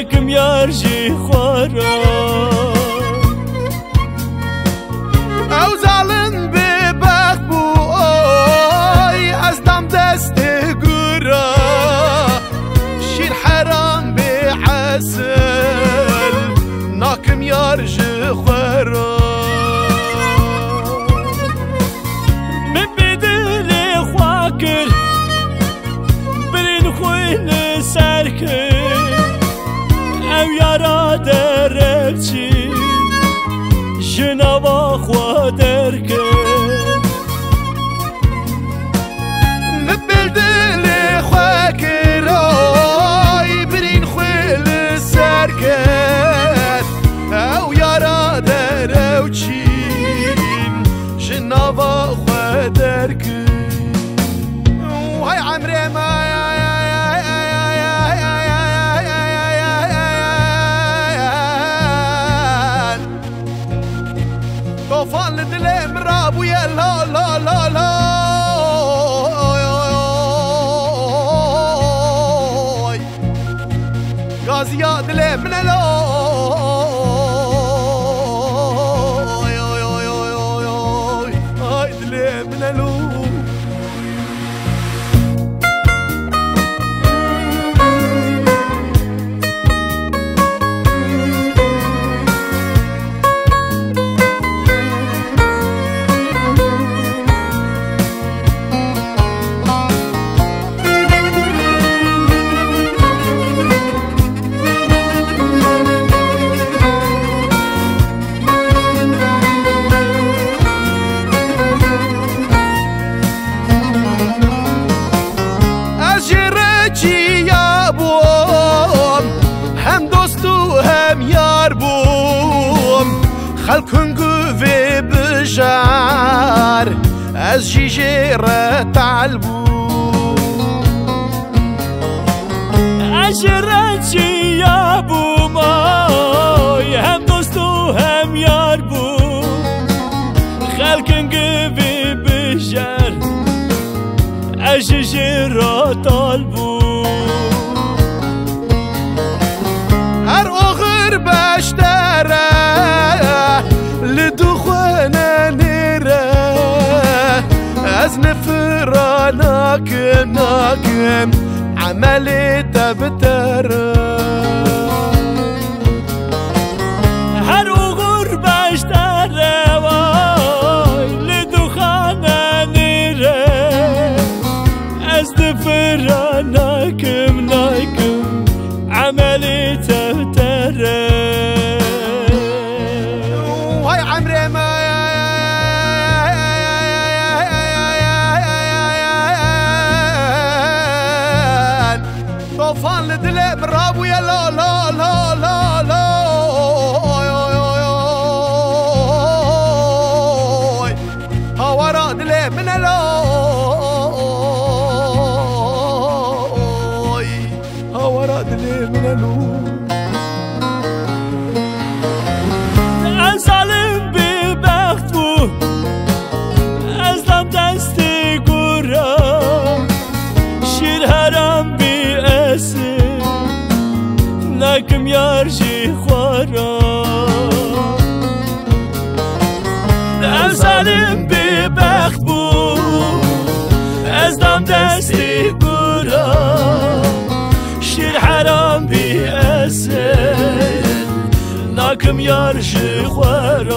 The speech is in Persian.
ناکم یارجی خورا او زالن به بخ بو آی از دم دست گورا شیر حرام به عسل ناکم یارجی خورا من بدل خواکر برین خوین سرکر او یارا درچی جنوا خوا درکر مبدل خواکر آی برین خویل سرکر او یارا دروچی جنوا خوا درکر وای عمري ما طوفان لدلي مراب ويا لا لا لا لا غازيات دلي من لا هاي دلي من لا خلقن قوي بجار از جيجيرة تعلبو عشرتي يا بو ماي هم دوستو هم يار بو خلقن قوي بجار از جيجيرة تعلبو هر اغر بشتره لدخوانا نيره از نفرا ناكم عملي تبتره هر اغر بشتره وای لدخوانا نيره از نفرا ناكم عملي تبتره طوفان لدلي مراب ويا لا لا لا لا لا هورا دلي من لا هورا دلي من لا ظالم ببخت بو از دم دستی گورا شیر حرام بی اسم ناکم یارجی خورا ظالم ببخت بو از دم دستی گورا شیر حرام بی اسم ناکم یارجی خورا